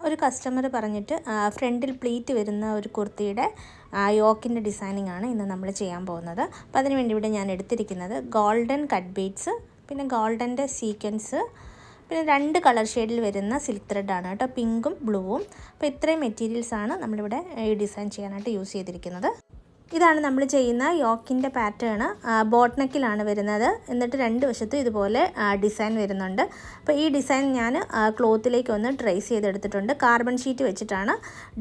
ഒരു കസ്റ്റമർ പറഞ്ഞിട്ട് ഫ്രണ്ടിൽ പ്ലീറ്റ് വരുന്ന ഒരു കുർത്തിയുടെ യോക്കിൻ്റെ ഡിസൈനിങ് ആണ് ഇന്ന് നമ്മൾ ചെയ്യാൻ പോകുന്നത്. അപ്പോൾ അതിന് വേണ്ടി ഇവിടെ ഞാൻ എടുത്തിരിക്കുന്നത് ഗോൾഡൻ കട്ട് ബീഡ്സ്, പിന്നെ ഗോൾഡൻ്റെ സീക്വൻസ്, പിന്നെ 2 കളർ ഷെയ്ഡിൽ വരുന്ന സിൽക്ക് ത്രെഡാണ് കേട്ടോ, പിങ്കും ബ്ലൂവും. അപ്പോൾ ഇത്രയും മെറ്റീരിയൽസാണ് നമ്മളിവിടെ ഈ ഡിസൈൻ ചെയ്യാനായിട്ട് യൂസ് ചെയ്തിരിക്കുന്നത്. ഇതാണ് നമ്മൾ ചെയ്യുന്ന യോക്കിൻ്റെ പാറ്റേൺ. ബോട്ട് നെക്കിലാണ് വരുന്നത്. എന്നിട്ട് 2 വശത്തും ഇതുപോലെ ഡിസൈൻ വരുന്നുണ്ട്. അപ്പോൾ ഈ ഡിസൈൻ ഞാൻ ക്ലോത്തിലേക്ക് ഒന്ന് ട്രേസ് ചെയ്തെടുത്തിട്ടുണ്ട്. കാർബൺ ഷീറ്റ് വെച്ചിട്ടാണ്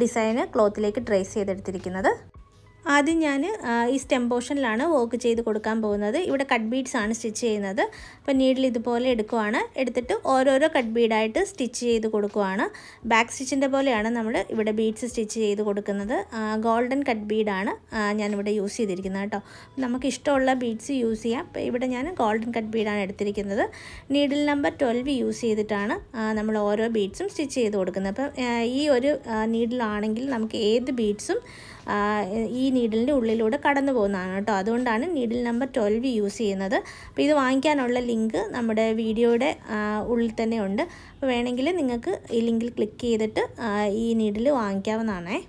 ഡിസൈന് ക്ലോത്തിലേക്ക് ട്രേസ് ചെയ്തെടുത്തിരിക്കുന്നത്. ആദ്യം ഞാൻ ഈ സ്റ്റെം പോർഷനിലാണ് വർക്ക് ചെയ്ത് കൊടുക്കാൻ പോകുന്നത്. ഇവിടെ കട്ട് ബീഡ്സ് ആണ് സ്റ്റിച്ച് ചെയ്യുന്നത്. അപ്പോൾ നീഡിൽ ഇതുപോലെ എടുക്കുവാണ്, എടുത്തിട്ട് ഓരോരോ കട്ട് ബീഡായിട്ട് സ്റ്റിച്ച് ചെയ്ത് കൊടുക്കുവാണ്. ബാക്ക് സ്റ്റിച്ചിൻ്റെ പോലെയാണ് നമ്മൾ ഇവിടെ ബീഡ്സ് സ്റ്റിച്ച് ചെയ്ത് കൊടുക്കുന്നത്. ഗോൾഡൻ കട്ട് ബീഡാണ് ഞാനിവിടെ യൂസ് ചെയ്തിരിക്കുന്നത് കേട്ടോ. നമുക്ക് ഇഷ്ടമുള്ള ബീഡ്സ് യൂസ് ചെയ്യാം. അപ്പോൾ ഇവിടെ ഞാൻ ഗോൾഡൻ കട്ട് ബീഡാണ് എടുത്തിരിക്കുന്നത്. നീഡിൽ നമ്പർ 12 യൂസ് ചെയ്തിട്ടാണ് നമ്മൾ ഓരോ ബീഡ്സും സ്റ്റിച്ച് ചെയ്ത് കൊടുക്കുന്നത്. അപ്പം ഈ ഒരു നീഡിലാണെങ്കിൽ നമുക്ക് ഏത് ബീഡ്സും ഈ നീഡിലിൻ്റെ ഉള്ളിലൂടെ കടന്നു പോകുന്നതാണ് കേട്ടോ. അതുകൊണ്ടാണ് നീഡിൽ നമ്പർ 12 യൂസ് ചെയ്യുന്നത്. അപ്പോൾ ഇത് വാങ്ങിക്കാനുള്ള ലിങ്ക് നമ്മുടെ വീഡിയോയുടെ ഉള്ളിൽ തന്നെ ഉണ്ട്. അപ്പോൾ വേണമെങ്കിൽ നിങ്ങൾക്ക് ഈ ലിങ്കിൽ ക്ലിക്ക് ചെയ്തിട്ട് ഈ നീഡിൽ വാങ്ങിക്കാവുന്നതാണേ.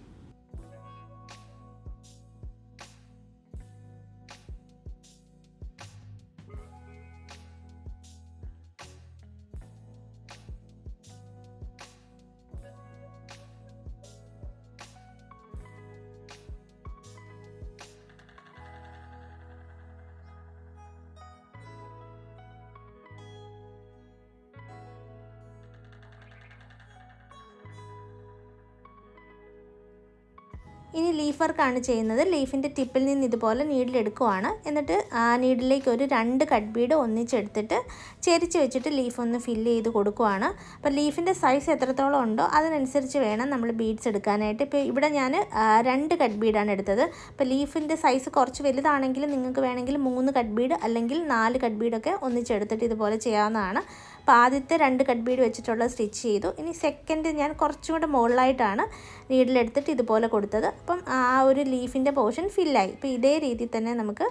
ഇനി ലീഫ് വർക്കാണ് ചെയ്യുന്നത്. ലീഫിൻ്റെ ടിപ്പിൽ നിന്ന് ഇതുപോലെ നീഡിലെടുക്കുവാണ്. എന്നിട്ട് നീഡിലേക്ക് ഒരു 2 കട്ട് ബീഡ് ഒന്നിച്ചെടുത്തിട്ട് ചെരിച്ച് വെച്ചിട്ട് ലീഫ് ഒന്ന് ഫില്ല് ചെയ്ത് കൊടുക്കുവാണ്. അപ്പോൾ ലീഫിൻ്റെ സൈസ് എത്രത്തോളം ഉണ്ടോ അതിനനുസരിച്ച് വേണം നമ്മൾ ബീഡ്സ് എടുക്കാനായിട്ട്. ഇപ്പോൾ ഇവിടെ ഞാൻ 2 കട്ട് ബീഡാണ് എടുത്തത്. അപ്പോൾ ലീഫിൻ്റെ സൈസ് കുറച്ച് വലുതാണെങ്കിൽ നിങ്ങൾക്ക് വേണമെങ്കിൽ 3 കട്ട് ബീഡ് അല്ലെങ്കിൽ 4 കട്ട് ബീഡൊക്കെ ഒന്നിച്ചെടുത്തിട്ട് ഇതുപോലെ ചെയ്യാവുന്നതാണ്. അപ്പോൾ ആദ്യത്തെ 2 കട്ട് ബീഡ് വെച്ചിട്ടുള്ള സ്റ്റിച്ച് ചെയ്തു. ഇനി സെക്കൻഡ് ഞാൻ കുറച്ചും കൂടെ മുകളിലായിട്ടാണ് നീഡിലെടുത്തിട്ട് ഇതുപോലെ കൊടുത്തത്. അപ്പം ആ ഒരു ലീഫിൻ്റെ പോർഷൻ ഫില്ലായി. ഇപ്പോൾ ഇതേ രീതിയിൽ തന്നെ നമുക്ക്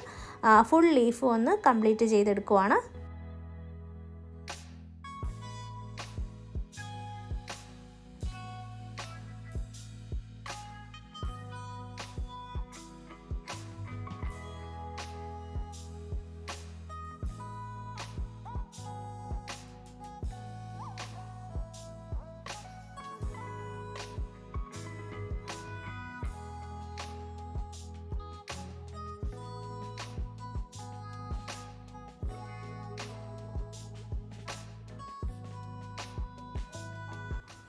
ഫുൾ ലീഫ് ഒന്ന് കംപ്ലീറ്റ് ചെയ്തെടുക്കുവാണ്.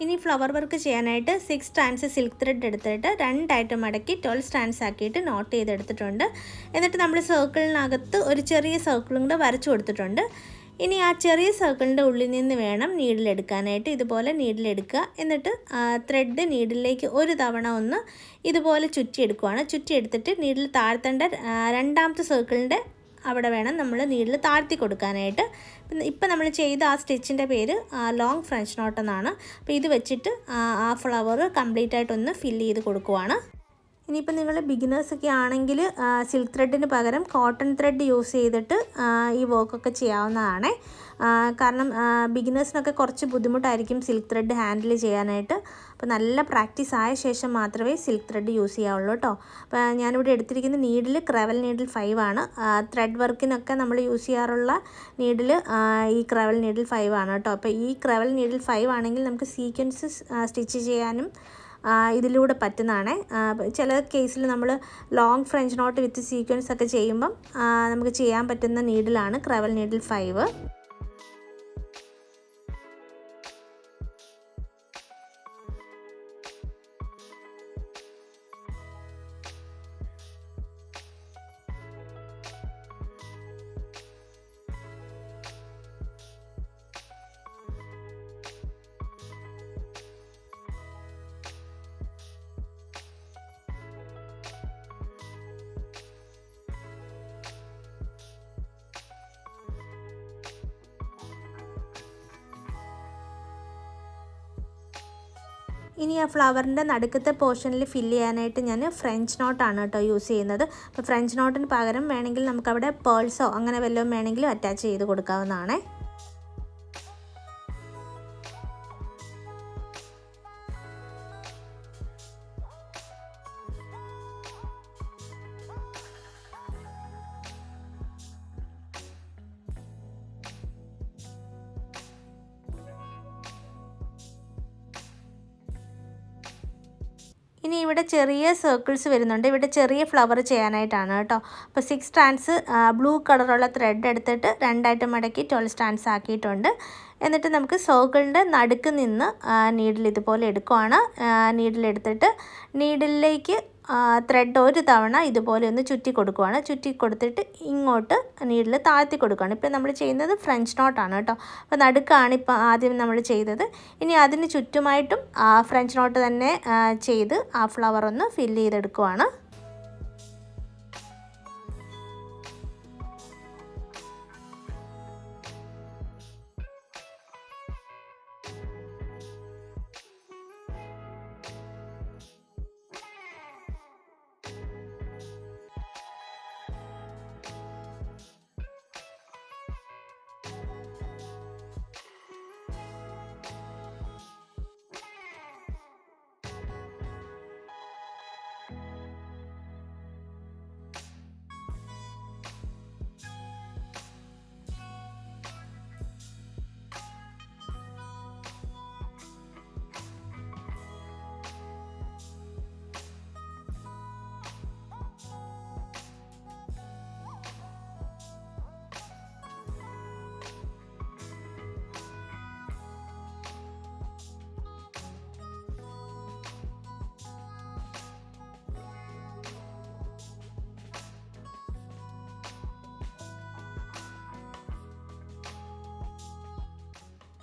ഇനി ഫ്ലവർ വർക്ക് ചെയ്യാനായിട്ട് 6 സ്ട്രാൻഡ്സ് സിൽക്ക് ത്രെഡ് എടുത്തിട്ട് 2 ആയിട്ട് മടക്കി 12 സ്ട്രാൻഡ്സ് ആക്കിയിട്ട് നോട്ട് ചെയ്തെടുത്തിട്ടുണ്ട്. എന്നിട്ട് നമ്മൾ സർക്കിളിനകത്ത് ഒരു ചെറിയ സർക്കിളും കൂടെ വരച്ചു കൊടുത്തിട്ടുണ്ട്. ഇനി ആ ചെറിയ സർക്കിളിൻ്റെ ഉള്ളിൽ നിന്ന് വേണം നീഡിലെടുക്കാനായിട്ട്. ഇതുപോലെ നീഡിലെടുക്കുക. എന്നിട്ട് ത്രെഡ് നീഡിലേക്ക് ഒരു തവണ ഒന്ന് ഇതുപോലെ ചുറ്റിയെടുക്കുകയാണ്. ചുറ്റിയെടുത്തിട്ട് നീഡിൽ താഴ്ത്തേണ്ട 2ാമത്തെ സർക്കിളിൻ്റെ അവിടെ വേണം നമ്മൾ നീഡിൽ താഴ്ത്തി കൊടുക്കാനായിട്ട്. ഇപ്പം നമ്മൾ ചെയ്ത ആ സ്റ്റിച്ചിൻ്റെ പേര് ലോങ് ഫ്രഞ്ച് നോട്ട് എന്നാണ്. അപ്പോൾ ഇത് വെച്ചിട്ട് ആ ഫ്ലവർ കംപ്ലീറ്റ് ആയിട്ടൊന്ന് ഫില്ല് ചെയ്ത് കൊടുക്കുവാണ്. ഇനിയിപ്പോൾ നിങ്ങൾ ബിഗിനേഴ്സൊക്കെ ആണെങ്കിൽ സിൽക്ക് ത്രെഡിന് പകരം കോട്ടൺ ത്രെഡ് യൂസ് ചെയ്തിട്ട് ഈ വർക്കൊക്കെ ചെയ്യാവുന്നതാണ്. കാരണം ബിഗിനേഴ്സിനൊക്കെ കുറച്ച് ബുദ്ധിമുട്ടായിരിക്കും സിൽക്ക് ത്രെഡ് ഹാൻഡിൽ ചെയ്യാനായിട്ട്. അപ്പോൾ നല്ല പ്രാക്ടീസ് ആയ ശേഷം മാത്രമേ സിൽക്ക് ത്രെഡ് യൂസ് ചെയ്യാവുള്ളൂ കേട്ടോ. അപ്പോൾ ഞാനിവിടെ എടുത്തിരിക്കുന്ന നീഡിൽ ക്രവൽ നീഡിൽ 5 ആണ്. ത്രെഡ് വർക്കിനൊക്കെ നമ്മൾ യൂസ് ചെയ്യാറുള്ള നീഡിൽ ഈ ക്രവൽ നീഡിൽ 5 ആണ് കേട്ടോ. അപ്പോൾ ഈ ക്രവൽ നീഡിൽ 5 ആണെങ്കിൽ നമുക്ക് സീക്വൻസ് സ്റ്റിച്ച് ചെയ്യാനും ഇതിലൂടെ പറ്റുന്നതാണ്. ചില കേസിൽ നമ്മൾ long French not with sequence ഒക്കെ ചെയ്യുമ്പം നമുക്ക് ചെയ്യാൻ പറ്റുന്ന നീഡിലാണ് ക്രവൽ നീഡിൽ 5. ഇനി ആ ഫ്ലവറിൻ്റെ നടുക്കത്തെ പോർഷനിൽ ഫില്ല് ചെയ്യാനായിട്ട് ഞാൻ ഫ്രഞ്ച് നോട്ടാണ് കേട്ടോ യൂസ് ചെയ്യുന്നത്. അപ്പോൾ ഫ്രഞ്ച് നോട്ടിന് പകരം വേണമെങ്കിൽ നമുക്കവിടെ പേൾസോ അങ്ങനെ വല്ലതും വേണമെങ്കിലും അറ്റാച്ച് ചെയ്ത് കൊടുക്കാവുന്നതാണ്. ഇനി ഇവിടെ ചെറിയ സർക്കിൾസ് വരുന്നുണ്ട്. ഇവിടെ ചെറിയ ഫ്ലവർ ചെയ്യാനായിട്ടാണ് കേട്ടോ. അപ്പോൾ 6 സ്ട്രാൻഡ്സ് ബ്ലൂ കളറുള്ള ത്രെഡ് എടുത്തിട്ട് 2ആയിട്ട് മടക്കി 12 സ്ട്രാൻഡ്സ് ആക്കിയിട്ടുണ്ട്. എന്നിട്ട് നമുക്ക് സർക്കിളിൻ്റെ നടുക്ക് നിന്ന് നീഡിൽ ഇതുപോലെ എടുക്കുവാണ്. നീഡിലെടുത്തിട്ട് നീഡിലേക്ക് ത്രെഡ് ഒരു തവണ ഇതുപോലെ ഒന്ന് ചുറ്റി കൊടുക്കുവാണ്. ചുറ്റി കൊടുത്തിട്ട് ഇങ്ങോട്ട് നീഡിൽ താഴ്ത്തി കൊടുക്കുകയാണ്. ഇപ്പോൾ നമ്മൾ ചെയ്യുന്നത് ഫ്രഞ്ച് നോട്ടാണ് കേട്ടോ. അപ്പോൾ നടുക്കാണ് ഇപ്പോൾ ആദ്യം നമ്മൾ ചെയ്തത്. ഇനി അതിന് ചുറ്റുമായിട്ടും ഫ്രഞ്ച് നോട്ട് തന്നെ ചെയ്ത് ആ ഫ്ലവർ ഒന്ന് ഫില്ല് ചെയ്തെടുക്കുവാണ്.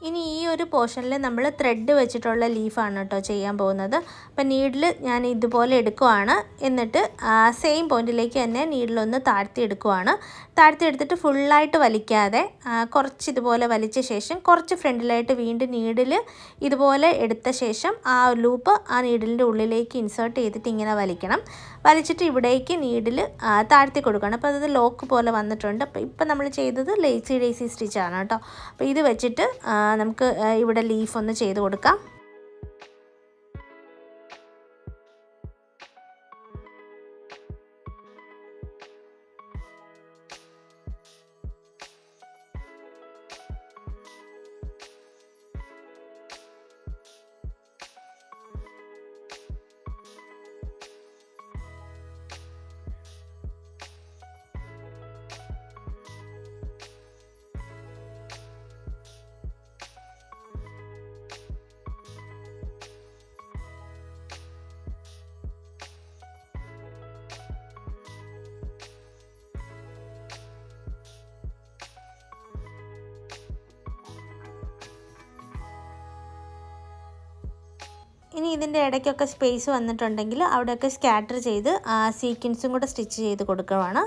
ഇനി ഈ ഒരു പോർഷനിൽ നമ്മൾ ത്രെഡ് വെച്ചിട്ടുള്ള ലീഫാണ് കേട്ടോ ചെയ്യാൻ പോകുന്നത്. അപ്പോൾ നീഡിൽ ഞാൻ ഇതുപോലെ എടുക്കുവാണ്. എന്നിട്ട് സെയിം പോയിന്റിലേക്ക് തന്നെ നീഡിലൊന്ന് താഴ്ത്തി എടുക്കുവാണ്. താഴ്ത്തി എടുത്തിട്ട് ഫുള്ളായിട്ട് വലിക്കാതെ കുറച്ച് ഇതുപോലെ വലിച്ച ശേഷം കുറച്ച് ഫ്രണ്ടിലായിട്ട് വീണ്ടും നീഡിൽ ഇതുപോലെ എടുത്ത ശേഷം ആ ലൂപ്പ് ആ നീഡിലിൻ്റെ ഉള്ളിലേക്ക് ഇൻസേർട്ട് ചെയ്തിട്ട് ഇങ്ങനെ വലിക്കണം. വലിച്ചിട്ട് ഇവിടേക്ക് നീഡിൽ താഴ്ത്തി കൊടുക്കണം. അപ്പോൾ അത് ലോക്ക് പോലെ വന്നിട്ടുണ്ട്. അപ്പോൾ ഇപ്പം നമ്മൾ ചെയ്തത് ലേസി സ്റ്റിച്ചാണ് കേട്ടോ. അപ്പോൾ ഇത് വെച്ചിട്ട് നമുക്ക് ഇവിടെ ലീഫ് ഒന്ന് ചെയ്ത് കൊടുക്കാം. ഇനി ഇതിൻ്റെ ഇടയ്ക്കൊക്കെ സ്പേസ് വന്നിട്ടുണ്ടെങ്കിൽ അവിടെയൊക്കെ സ്കാറ്റർ ചെയ്ത് സീക്വൻസും കൂടെ സ്റ്റിച്ച് ചെയ്ത് കൊടുക്കുകയാണ്.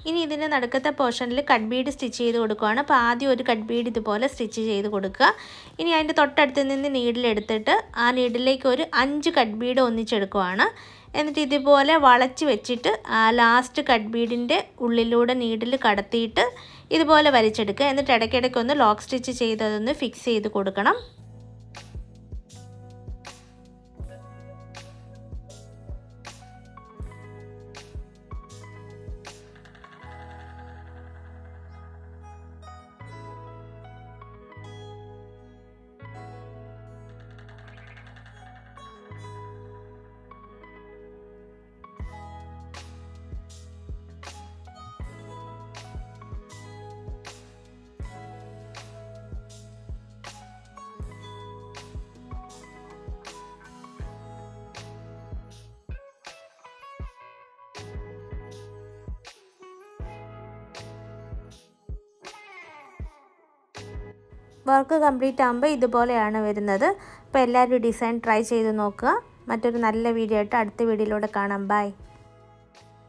ഇനി ഇതിൻ്റെ നടുക്കത്തെ പോർഷനിൽ കട്ട് ബീഡ് സ്റ്റിച്ച് ചെയ്ത് കൊടുക്കുകയാണ്. അപ്പോൾ ആദ്യം ഒരു കട്ട് ബീഡ് ഇതുപോലെ സ്റ്റിച്ച് ചെയ്ത് കൊടുക്കുക. ഇനി അതിൻ്റെ തൊട്ടടുത്ത് നിന്ന് നീഡിലെടുത്തിട്ട് ആ നീഡിലേക്ക് ഒരു 5 കട്ട് ബീഡ് ഒന്നിച്ചെടുക്കുകയാണ്. എന്നിട്ട് ഇതുപോലെ വളച്ച് വെച്ചിട്ട് ലാസ്റ്റ് കട്ട് ബീഡിൻ്റെ ഉള്ളിലൂടെ നീഡിൽ കടത്തിയിട്ട് ഇതുപോലെ വലിച്ചെടുക്കുക. എന്നിട്ട് ഇടയ്ക്കിടയ്ക്കൊന്ന് ലോക്ക് സ്റ്റിച്ച് ചെയ്തതൊന്ന് ഫിക്സ് ചെയ്ത് കൊടുക്കണം. വർക്ക് കംപ്ലീറ്റ് ആകുമ്പോൾ ഇതുപോലെയാണ് വരുന്നത്. അപ്പോൾ എല്ലാവരും ഡിസൈൻ ട്രൈ ചെയ്ത് നോക്കുക. മറ്റൊരു നല്ല വീഡിയോ ആയിട്ട് അടുത്ത വീഡിയോയിലൂടെ കാണാം. ബൈ.